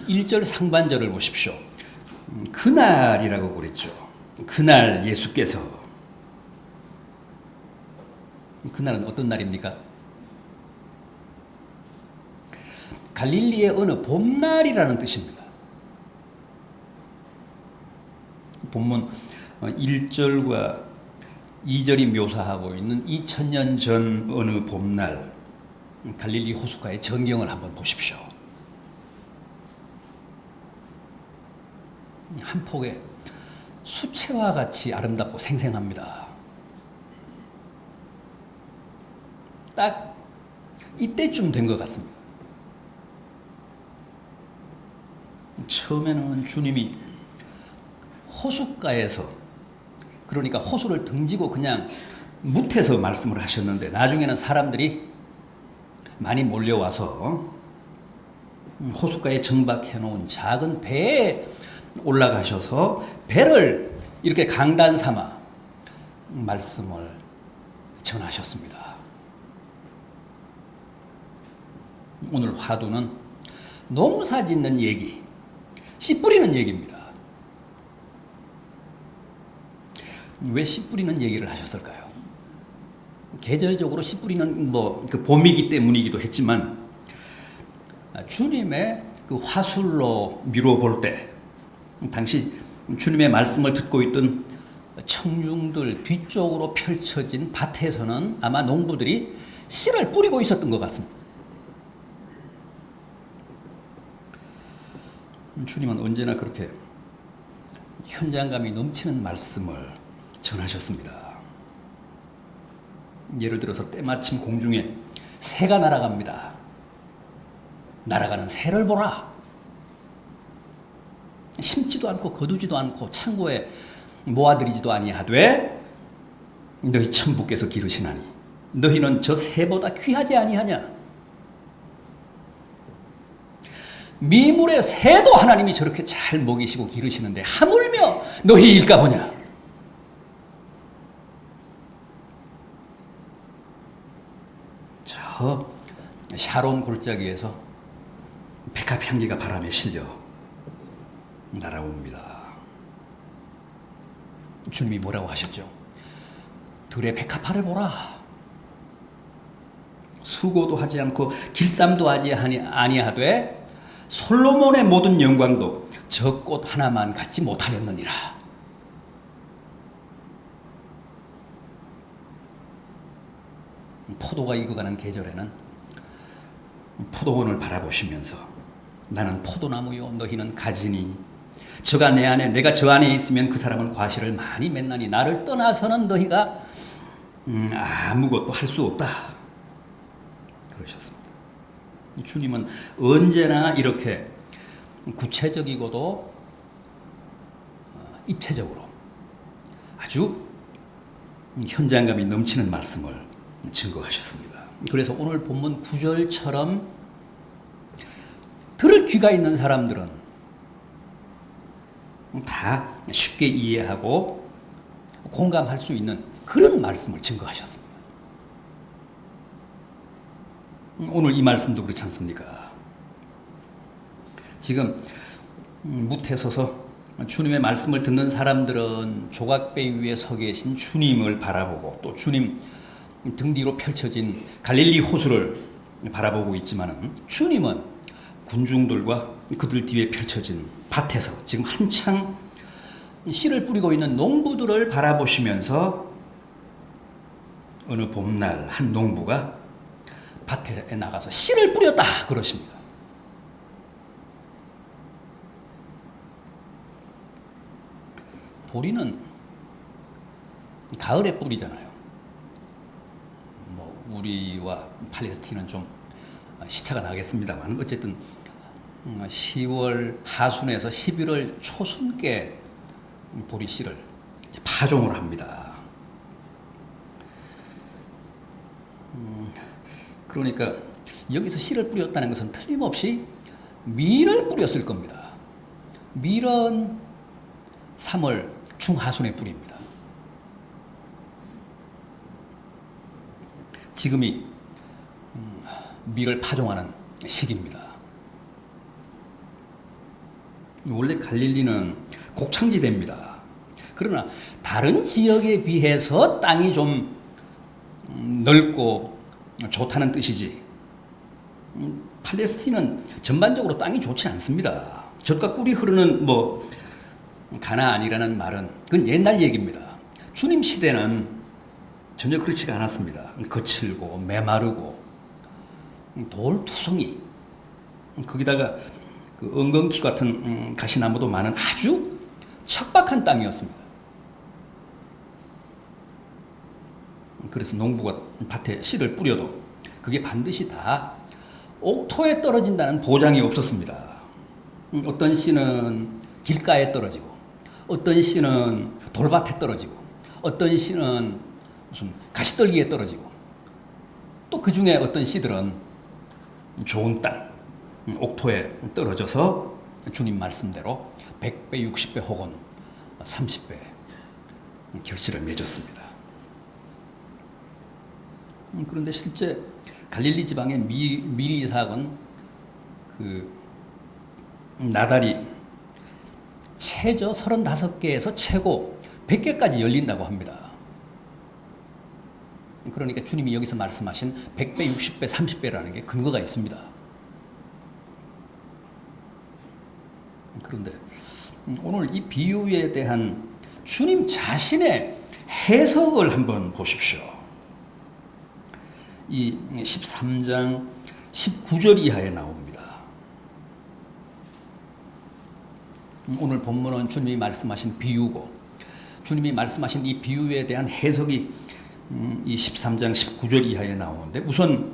1절 상반절을 보십시오. 그날이라고 그랬죠. 그날 예수께서. 그날은 어떤 날입니까? 갈릴리의 어느 봄날이라는 뜻입니다. 본문 1절과 2절이 묘사하고 있는 2000년 전 어느 봄날, 갈릴리 호숫가의 전경을 한번 보십시오. 한 폭의 수채화 같이 아름답고 생생합니다. 딱 이때쯤 된 것 같습니다. 처음에는 주님이 호숫가에서, 그러니까 호수를 등지고 그냥 뭇에서 말씀을 하셨는데, 나중에는 사람들이 많이 몰려와서 호숫가에 정박해 놓은 작은 배에 올라가셔서 배를 이렇게 강단 삼아 말씀을 전하셨습니다. 오늘 화두는 농사 짓는 얘기, 씨 뿌리는 얘기입니다. 왜 씨 뿌리는 얘기를 하셨을까요? 계절적으로 씨 뿌리는 그 봄이기 때문이기도 했지만, 주님의 그 화술로 미루어 볼 때, 당시 주님의 말씀을 듣고 있던 청중들 뒤쪽으로 펼쳐진 밭에서는 아마 농부들이 씨를 뿌리고 있었던 것 같습니다. 주님은 언제나 그렇게 현장감이 넘치는 말씀을 전하셨습니다. 예를 들어서 때마침 공중에 새가 날아갑니다. 날아가는 새를 보라. 심지도 않고 거두지도 않고 창고에 모아들이지도 아니하되 너희 천부께서 기르시나니 너희는 저 새보다 귀하지 아니하냐. 미물의 새도 하나님이 저렇게 잘 먹이시고 기르시는데 하물며 너희 일까 보냐. 저 샤론 골짜기에서 백합 향기가 바람에 실려 날아옵니다. 주님이 뭐라고 하셨죠? 들의 백합화를 보라. 수고도 하지 않고 길쌈도 하지 아니하되 솔로몬의 모든 영광도 저 꽃 하나만 갖지 못하였느니라. 포도가 익어가는 계절에는 포도원을 바라보시면서 나는 포도나무요 너희는 가지니 저가 내 안에 내가 저 안에 있으면 그 사람은 과실을 많이 맺나니 나를 떠나서는 너희가 아무것도 할 수 없다 그러셨습니다. 주님은 언제나 이렇게 구체적이고도 입체적으로 아주 현장감이 넘치는 말씀을 증거하셨습니다. 그래서 오늘 본문 9절처럼 들을 귀가 있는 사람들은 다 쉽게 이해하고 공감할 수 있는 그런 말씀을 증거하셨습니다. 오늘 이 말씀도 그렇지 않습니까? 지금 뭇에 서서 주님의 말씀을 듣는 사람들은 조각배 위에 서 계신 주님을 바라보고 또 주님 등 뒤로 펼쳐진 갈릴리 호수를 바라보고 있지만, 주님은 군중들과 그들 뒤에 펼쳐진 밭에서 지금 한창 씨를 뿌리고 있는 농부들을 바라보시면서 어느 봄날 한 농부가 밭에 나가서 씨를 뿌렸다 그러십니다. 보리는 가을에 뿌리잖아요. 우리와 팔레스틴은 좀 시차가 나겠습니다만 어쨌든 10월 하순에서 11월 초순께 보리씨를 파종을 합니다. 그러니까 여기서 씨를 뿌렸다는 것은 틀림없이 밀을 뿌렸을 겁니다. 밀은 3월 중하순에 뿌립니다. 지금이 밀을 파종하는 시기입니다. 원래 갈릴리는 곡창지대입니다. 그러나 다른 지역에 비해서 땅이 좀 넓고 좋다는 뜻이지, 팔레스틴은 전반적으로 땅이 좋지 않습니다. 젖과 꿀이 흐르는 가나안이라는 말은 그건 옛날 얘기입니다. 주님 시대는 전혀 그렇지가 않았습니다. 거칠고 메마르고 돌투성이, 거기다가 그 엉겅퀴 같은 가시나무도 많은 아주 척박한 땅이었습니다. 그래서 농부가 밭에 씨를 뿌려도 그게 반드시 다 옥토에 떨어진다는 보장이 없었습니다. 어떤 씨는 길가에 떨어지고, 어떤 씨는 돌밭에 떨어지고, 어떤 씨는 무슨 가시떨기에 떨어지고, 또 그 중에 어떤 씨들은 좋은 땅, 옥토에 떨어져서 주님 말씀대로 100배, 60배 혹은 30배 결실을 맺었습니다. 그런데 실제 갈릴리 지방의 미리 이삭은 그 나달이 최저 35개에서 최고 100개까지 열린다고 합니다. 그러니까 주님이 여기서 말씀하신 100배, 60배, 30배라는 게 근거가 있습니다. 그런데 오늘 이 비유에 대한 주님 자신의 해석을 한번 보십시오. 이 13장 19절 이하에 나옵니다. 오늘 본문은 주님이 말씀하신 비유고, 주님이 말씀하신 이 비유에 대한 해석이 이 13장 19절 이하에 나오는데, 우선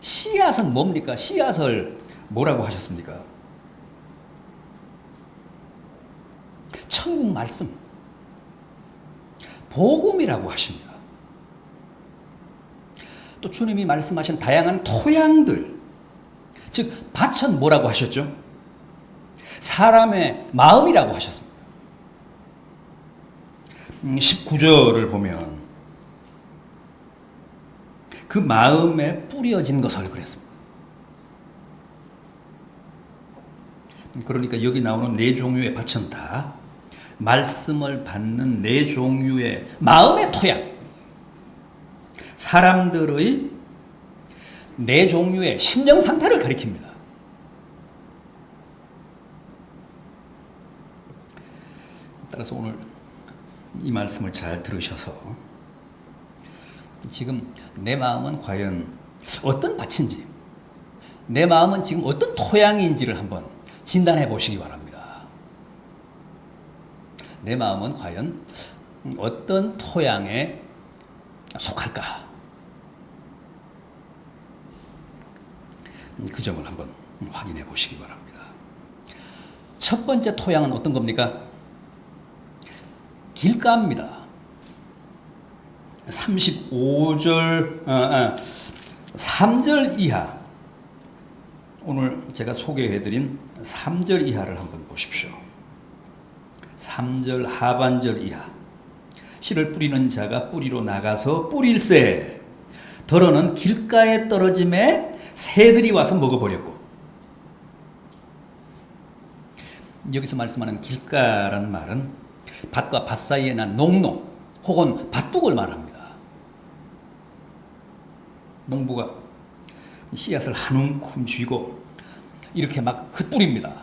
씨앗은 뭡니까? 씨앗을 뭐라고 하셨습니까? 천국 말씀, 복음이라고 하십니다. 또 주님이 말씀하신 다양한 토양들, 즉 밭은 뭐라고 하셨죠? 사람의 마음이라고 하셨습니다. 19절을 보면 그 마음에 뿌려진 것을 그랬습니다. 그러니까 여기 나오는 네 종류의 밭은 다 말씀을 받는 네 종류의 마음의 토양, 사람들의 네 종류의 심령 상태를 가리킵니다. 따라서 오늘 이 말씀을 잘 들으셔서 지금 내 마음은 과연 어떤 밭인지, 내 마음은 지금 어떤 토양인지를 한번 진단해 보시기 바랍니다. 내 마음은 과연 어떤 토양에 속할까? 그 점을 한번 확인해 보시기 바랍니다. 첫 번째 토양은 어떤 겁니까? 길가입니다. 35절, 3절 이하, 오늘 제가 소개해드린 3절 이하를 한번 보십시오. 3절 하반절 이하. 씨를 뿌리는 자가 뿌리로 나가서 뿌릴새, 더러는 길가에 떨어짐에 새들이 와서 먹어버렸고. 여기서 말씀하는 길가라는 말은 밭과 밭 사이에 난 농로 혹은 밭둑을 말합니다. 농부가 씨앗을 한 움큼 쥐고 이렇게 막 흩뿌립니다.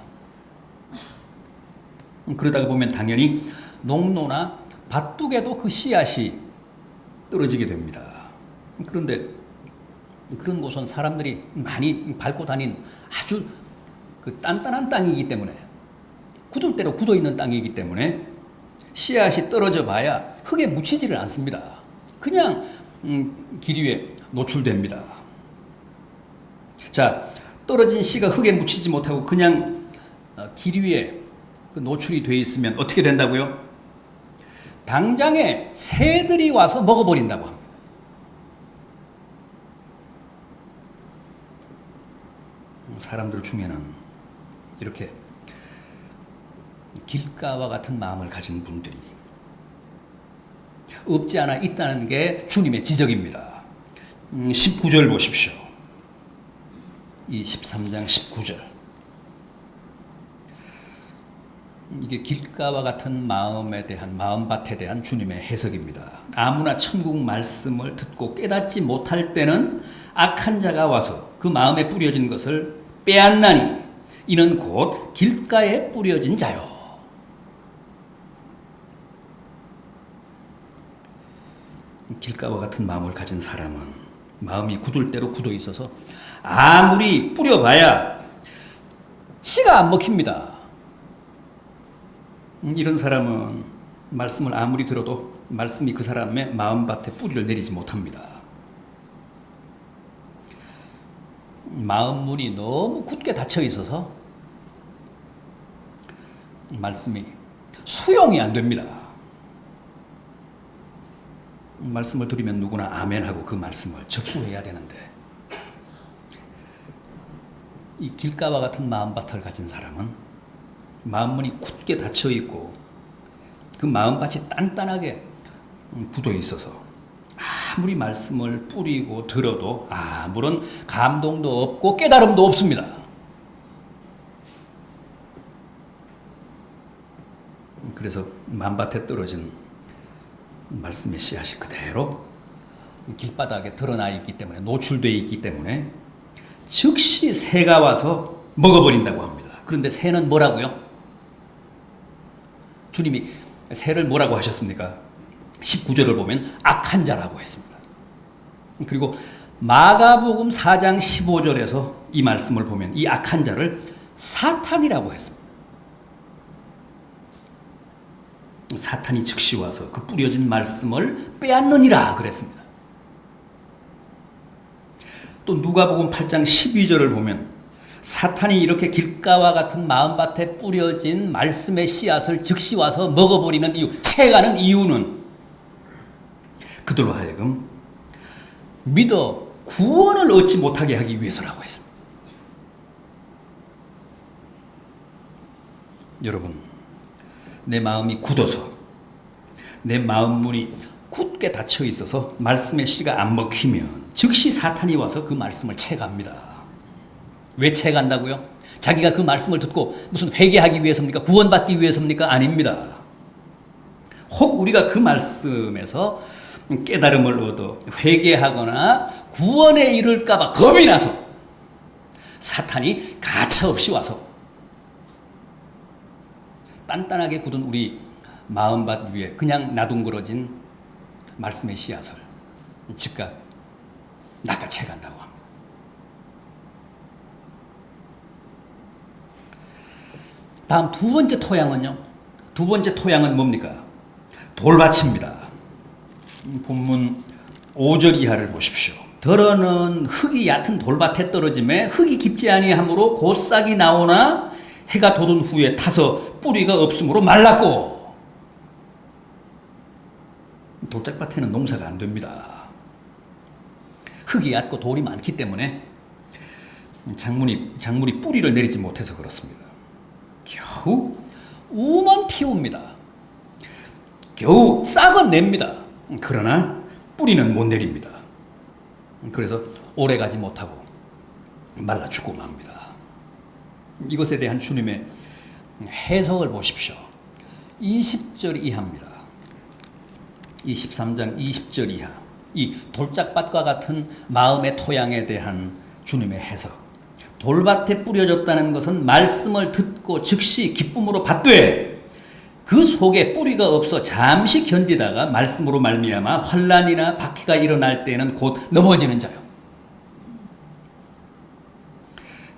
그러다가 보면 당연히 농로나 밭둑에도 그 씨앗이 떨어지게 됩니다. 그런데 그런 곳은 사람들이 많이 밟고 다닌 아주 그 단단한 땅이기 때문에, 굳을 대로 굳어 있는 땅이기 때문에 씨앗이 떨어져 봐야 흙에 묻히지를 않습니다. 그냥 길 위에 노출됩니다. 자, 떨어진 씨가 흙에 묻히지 못하고 그냥 길 위에 노출이 되어 있으면 어떻게 된다고요? 당장에 새들이 와서 먹어버린다고 합니다. 사람들 중에는 이렇게 길가와 같은 마음을 가진 분들이 없지 않아 있다는 게 주님의 지적입니다. 19절 보십시오. 이 13장 19절. 이게 길가와 같은 마음에 대한 마음밭에 대한 주님의 해석입니다. 아무나 천국 말씀을 듣고 깨닫지 못할 때는 악한 자가 와서 그 마음에 뿌려진 것을 빼앗나니 이는 곧 길가에 뿌려진 자요. 길가와 같은 마음을 가진 사람은 마음이 굳을 대로 굳어 있어서 아무리 뿌려봐야 씨가 안 먹힙니다. 이런 사람은 말씀을 아무리 들어도 말씀이 그 사람의 마음밭에 뿌리를 내리지 못합니다. 마음 문이 너무 굳게 닫혀 있어서 말씀이 수용이 안 됩니다. 말씀을 들으면 누구나 아멘하고 그 말씀을 접수해야 되는데 이 길가와 같은 마음밭을 가진 사람은 마음문이 굳게 닫혀 있고 그 마음밭이 단단하게 굳어 있어서 아무리 말씀을 뿌리고 들어도 아무런 감동도 없고 깨달음도 없습니다. 그래서 마음밭에 떨어진 말씀의 씨앗이 그대로 길바닥에 드러나 있기 때문에 노출되어 있기 때문에 즉시 새가 와서 먹어버린다고 합니다. 그런데 새는 뭐라고요? 주님이 새를 뭐라고 하셨습니까? 19절을 보면 악한 자라고 했습니다. 그리고 마가복음 4장 15절에서 이 말씀을 보면 이 악한 자를 사탄이라고 했습니다. 사탄이 즉시 와서 그 뿌려진 말씀을 빼앗느니라 그랬습니다. 또 누가복음 8장 12절을 보면 사탄이 이렇게 길가와 같은 마음밭에 뿌려진 말씀의 씨앗을 즉시 와서 먹어버리는 이유, 채가는 이유는 그들로 하여금 믿어 구원을 얻지 못하게 하기 위해서라고 했습니다. 여러분, 내 마음이 굳어서 내 마음 문이 굳게 닫혀 있어서 말씀의 씨가 안 먹히면 즉시 사탄이 와서 그 말씀을 채갑니다. 왜 채간다고요? 자기가 그 말씀을 듣고 무슨 회개하기 위해서입니까? 구원받기 위해서입니까? 아닙니다. 혹 우리가 그 말씀에서 깨달음을 얻어 회개하거나 구원에 이를까 봐 겁이 나서 사탄이 가차없이 와서 단단하게 굳은 우리 마음밭 위에 그냥 나둥그러진 말씀의 씨앗을 즉각 낚아채간다고 합니다. 다음 두 번째 토양은요. 두 번째 토양은 뭡니까? 돌밭입니다. 본문 5절 이하를 보십시오. 더러는 흙이 얕은 돌밭에 떨어짐에 흙이 깊지 아니하므로 곧 싹이 나오나 해가 돋은 후에 타서 뿌리가 없으므로 말랐고. 돌짝밭에는 농사가 안 됩니다. 흙이 얕고 돌이 많기 때문에 작물이 뿌리를 내리지 못해서 그렇습니다. 겨우 우만 틔웁니다. 겨우 싹은 냅니다. 그러나 뿌리는 못 내립니다. 그래서 오래 가지 못하고 말라 죽고 맙니다. 이것에 대한 주님의 해석을 보십시오. 20절 이하입니다. 23장 20절 이하. 이 돌짝밭과 같은 마음의 토양에 대한 주님의 해석. 돌밭에 뿌려졌다는 것은 말씀을 듣고 즉시 기쁨으로 받되 그 속에 뿌리가 없어 잠시 견디다가 말씀으로 말미암아 환난이나 박해가 일어날 때에는 곧 넘어지는 자요.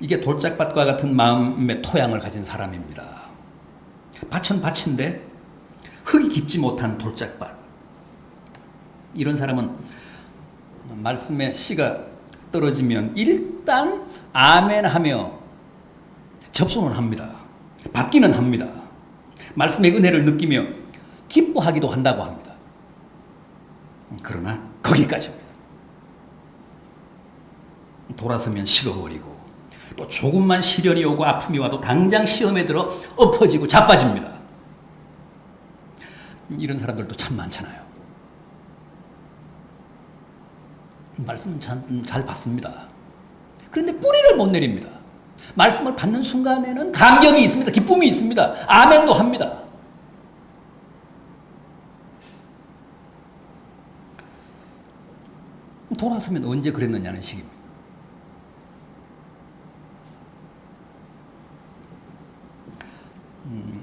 이게 돌짝밭과 같은 마음의 토양을 가진 사람입니다. 밭은 밭인데 흙이 깊지 못한 돌짝밭. 이런 사람은 말씀의 씨가 떨어지면 일단 아멘하며 접수는 합니다. 받기는 합니다. 말씀의 은혜를 느끼며 기뻐하기도 한다고 합니다. 그러나 거기까지입니다. 돌아서면 식어버리고 또 조금만 시련이 오고 아픔이 와도 당장 시험에 들어 엎어지고 자빠집니다. 이런 사람들도 참 많잖아요. 말씀은 잘 받습니다. 그런데 뿌리를 못 내립니다. 말씀을 받는 순간에는 감격이 있습니다. 기쁨이 있습니다. 아멘도 합니다. 돌아서면 언제 그랬느냐는 식입니다.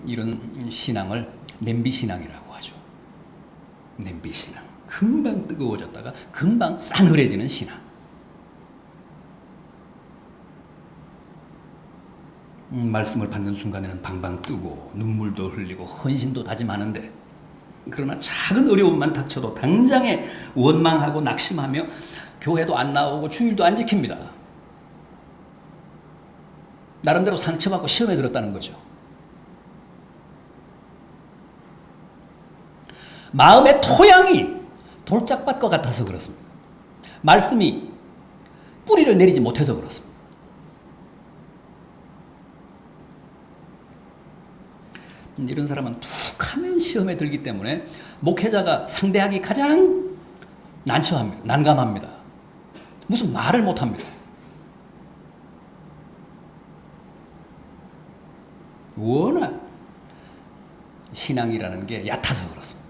이런 신앙을 냄비신앙이라고 하죠. 냄비신앙. 금방 뜨거워졌다가 금방 싸늘해지는 신앙. 말씀을 받는 순간에는 방방 뜨고 눈물도 흘리고 헌신도 다짐하는데, 그러나 작은 어려움만 닥쳐도 당장에 원망하고 낙심하며 교회도 안 나오고 주일도 안 지킵니다. 나름대로 상처받고 시험에 들었다는 거죠. 마음의 토양이 돌짝밭과 같아서 그렇습니다. 말씀이 뿌리를 내리지 못해서 그렇습니다. 이런 사람은 툭 하면 시험에 들기 때문에 목회자가 상대하기 가장 난처합니다. 난감합니다. 무슨 말을 못합니다. 워낙 신앙이라는 게 얕아서 그렇습니다.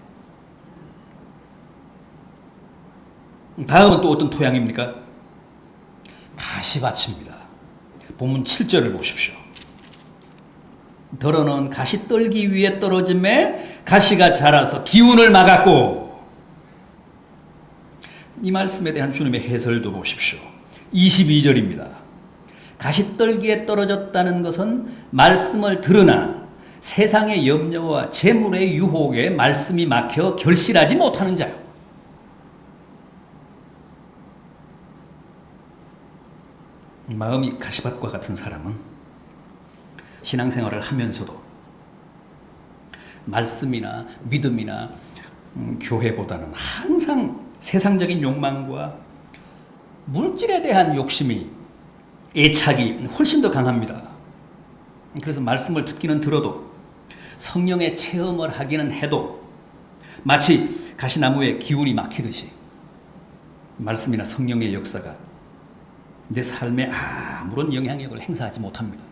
다음은 또 어떤 토양입니까? 가시밭입니다. 본문 7절을 보십시오. 더러는 가시떨기 위에 떨어짐에 가시가 자라서 기운을 막았고, 이 말씀에 대한 주님의 해설도 보십시오. 22절입니다. 가시떨기에 떨어졌다는 것은 말씀을 들으나 세상의 염려와 재물의 유혹에 말씀이 막혀 결실하지 못하는 자요. 마음이 가시밭과 같은 사람은 신앙생활을 하면서도 말씀이나 믿음이나 교회보다는 항상 세상적인 욕망과 물질에 대한 욕심이, 애착이 훨씬 더 강합니다. 그래서 말씀을 듣기는 들어도 성령의 체험을 하기는 해도 마치 가시나무에 기운이 막히듯이 말씀이나 성령의 역사가 내 삶에 아무런 영향력을 행사하지 못합니다.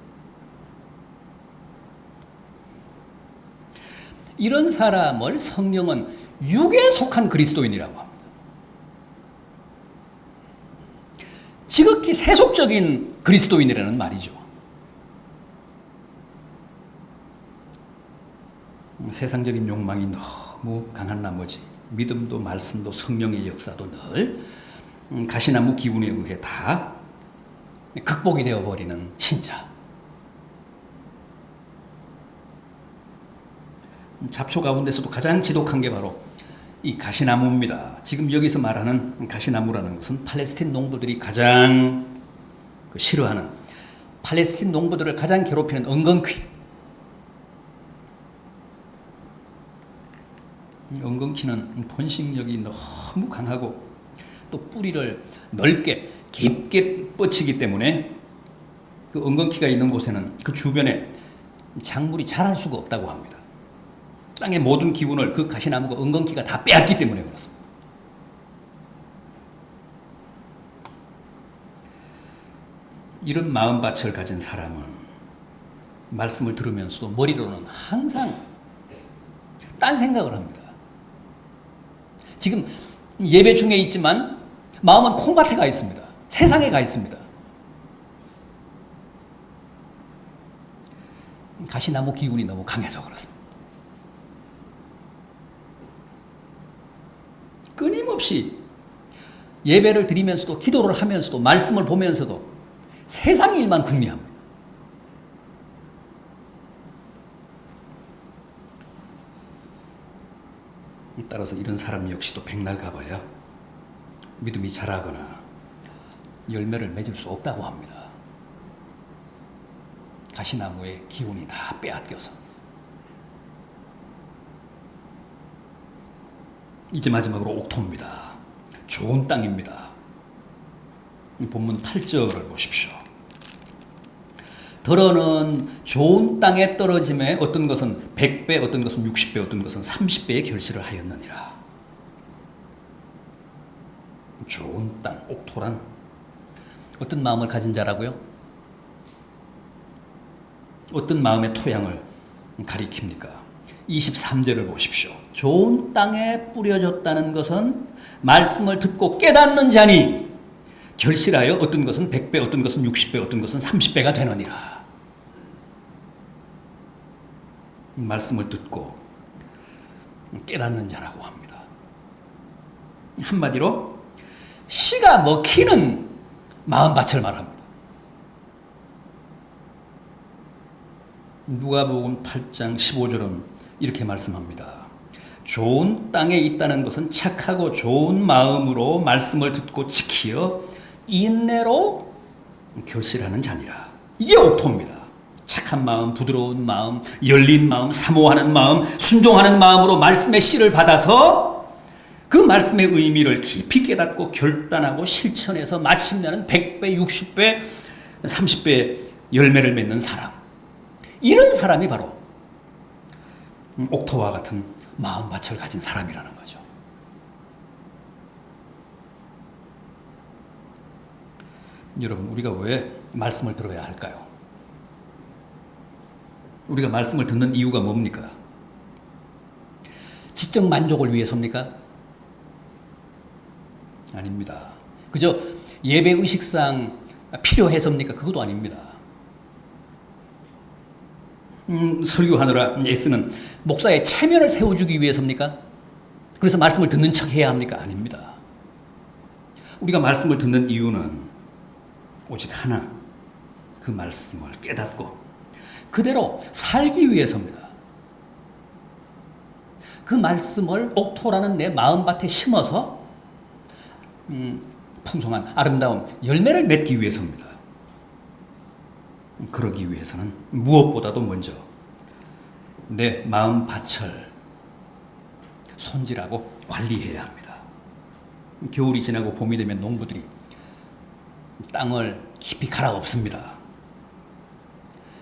이런 사람을 성령은 육에 속한 그리스도인이라고 합니다. 지극히 세속적인 그리스도인이라는 말이죠. 세상적인 욕망이 너무 강한 나머지 믿음도 말씀도 성령의 역사도 늘 가시나무 기운에 의해 다 극복이 되어버리는 신자. 잡초 가운데서도 가장 지독한 게 바로 이 가시나무입니다. 지금 여기서 말하는 가시나무라는 것은 팔레스틴 농부들이 가장 싫어하는, 팔레스틴 농부들을 가장 괴롭히는 엉겅퀴. 엉겅퀴는 번식력이 너무 강하고 또 뿌리를 넓게 깊게 뻗치기 때문에 그 엉겅퀴가 있는 곳에는 그 주변에 작물이 자랄 수가 없다고 합니다. 땅의 모든 기운을 그 가시나무가 엉겅퀴가 다 빼앗기 때문에 그렇습니다. 이런 마음밭을 가진 사람은 말씀을 들으면서도 머리로는 항상 딴 생각을 합니다. 지금 예배 중에 있지만 마음은 콩밭에 가 있습니다. 세상에 가 있습니다. 가시나무 기운이 너무 강해서 그렇습니다. 끊임없이 예배를 드리면서도 기도를 하면서도 말씀을 보면서도 세상 일만 궁리합니다. 따라서 이런 사람 역시도 백날 가봐야 믿음이 자라거나 열매를 맺을 수 없다고 합니다. 가시나무의 기운이 다 빼앗겨서. 이제 마지막으로 옥토입니다. 좋은 땅입니다. 본문 8절을 보십시오. 더러는 좋은 땅에 떨어짐에 어떤 것은 100배, 어떤 것은 60배, 어떤 것은 30배의 결실을 하였느니라. 좋은 땅, 옥토란 어떤 마음을 가진 자라고요? 어떤 마음의 토양을 가리킵니까? 23절을 보십시오. 좋은 땅에 뿌려졌다는 것은 말씀을 듣고 깨닫는 자니 결실하여 어떤 것은 100배, 어떤 것은 60배, 어떤 것은 30배가 되느니라. 말씀을 듣고 깨닫는 자라고 합니다. 한마디로 씨가 먹히는 마음밭을 말합니다. 누가복음 8장 15절은 이렇게 말씀합니다. 좋은 땅에 있다는 것은 착하고 좋은 마음으로 말씀을 듣고 지키어 인내로 결실하는 자니라. 이게 옥토입니다. 착한 마음, 부드러운 마음, 열린 마음, 사모하는 마음, 순종하는 마음으로 말씀의 씨를 받아서 그 말씀의 의미를 깊이 깨닫고 결단하고 실천해서 마침내는 100배, 60배, 30배 열매를 맺는 사람. 이런 사람이 바로 옥토와 같은 마음밭을 가진 사람이라는 거죠. 여러분, 우리가 왜 말씀을 들어야 할까요? 우리가 말씀을 듣는 이유가 뭡니까? 지적 만족을 위해서입니까? 아닙니다. 그저 예배 의식상 필요해서입니까? 그것도 아닙니다. 설교하느라 애쓰는 목사의 체면을 세워주기 위해서입니까? 그래서 말씀을 듣는 척 해야 합니까? 아닙니다. 우리가 말씀을 듣는 이유는 오직 하나, 그 말씀을 깨닫고 그대로 살기 위해서입니다. 그 말씀을 옥토라는 내 마음밭에 심어서 풍성한 아름다운 열매를 맺기 위해서입니다. 그러기 위해서는 무엇보다도 먼저 내 마음밭을 손질하고 관리해야 합니다. 겨울이 지나고 봄이 되면 농부들이 땅을 깊이 갈아엎습니다.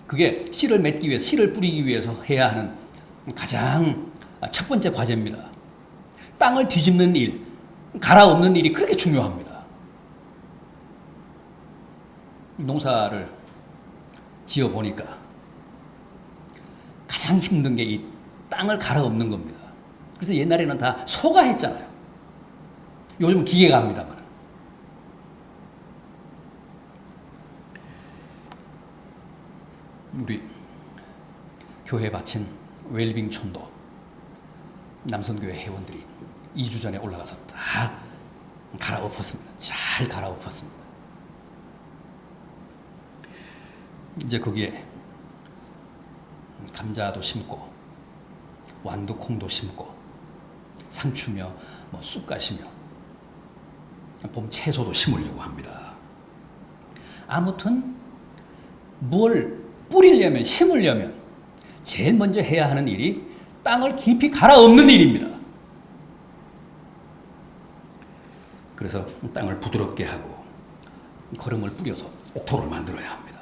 그게 씨를 맺기 위해서, 씨를 뿌리기 위해서 해야 하는 가장 첫 번째 과제입니다. 땅을 뒤집는 일, 갈아엎는 일이 그렇게 중요합니다. 농사를 지어보니까 가장 힘든 게 이 땅을 갈아엎는 겁니다. 그래서 옛날에는 다 소가 했잖아요. 요즘은 기계가 합니다만. 우리 교회에 바친 웰빙촌도 남선교회 회원들이 2주 전에 올라가서 다 갈아엎었습니다. 잘 갈아엎었습니다. 이제 거기에 감자도 심고 완두콩도 심고 상추며 쑥갓이며 봄 채소도 심으려고 합니다. 아무튼 뭘 뿌리려면, 심으려면 제일 먼저 해야 하는 일이 땅을 깊이 갈아엎는 일입니다. 그래서 땅을 부드럽게 하고 거름을 뿌려서 옥토를 만들어야 합니다.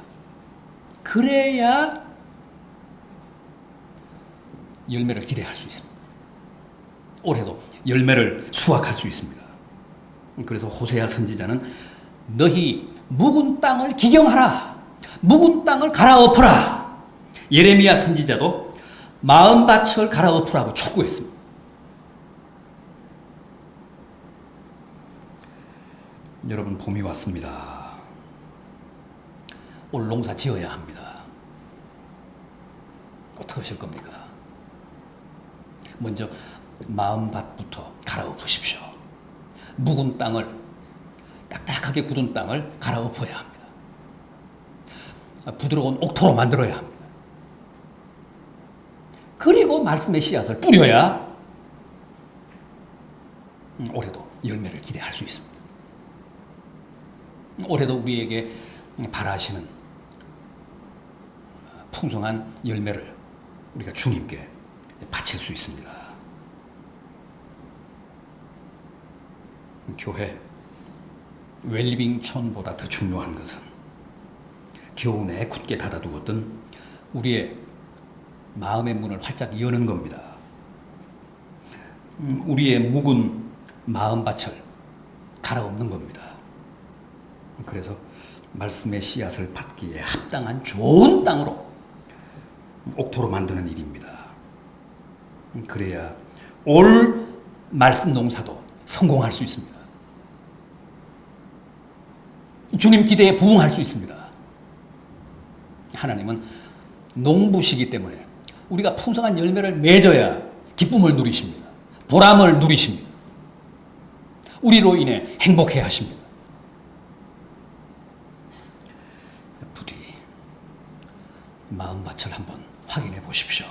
그래야 열매를 기대할 수 있습니다. 올해도 열매를 수확할 수 있습니다. 그래서 호세아 선지자는 너희 묵은 땅을 기경하라. 묵은 땅을 갈아엎으라. 예레미야 선지자도 마음밭을 갈아엎으라고 촉구했습니다. 여러분, 봄이 왔습니다. 올 농사 지어야 합니다. 어떻게 하실 겁니까? 먼저 마음밭부터 갈아엎으십시오. 묵은 땅을, 딱딱하게 굳은 땅을 갈아엎어야 합니다. 부드러운 옥토로 만들어야 합니다. 그리고 말씀의 씨앗을 뿌려야 올해도 열매를 기대할 수 있습니다. 올해도 우리에게 바라시는 풍성한 열매를 우리가 주님께 바칠 수 있습니다. 교회 웰빙촌보다 더 중요한 것은 겨우내 굳게 닫아두었던 우리의 마음의 문을 활짝 여는 겁니다. 우리의 묵은 마음밭을 갈아엎는 겁니다. 그래서 말씀의 씨앗을 받기에 합당한 좋은 땅으로 옥토로 만드는 일입니다. 그래야 올 말씀 농사도 성공할 수 있습니다. 주님 기대에 부응할 수 있습니다. 하나님은 농부시기 때문에 우리가 풍성한 열매를 맺어야 기쁨을 누리십니다. 보람을 누리십니다. 우리로 인해 행복해 하십니다. 부디 마음밭을 한번 확인해 보십시오.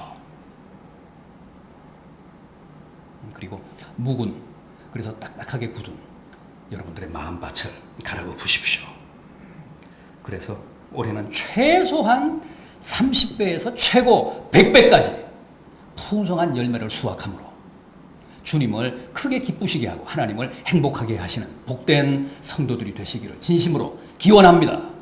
그리고 묵은, 그래서 딱딱하게 굳은 여러분들의 마음밭을 갈아엎으십시오. 그래서 올해는 최소한 30배에서 최고 100배까지 풍성한 열매를 수확함으로 주님을 크게 기쁘시게 하고 하나님을 행복하게 하시는 복된 성도들이 되시기를 진심으로 기원합니다.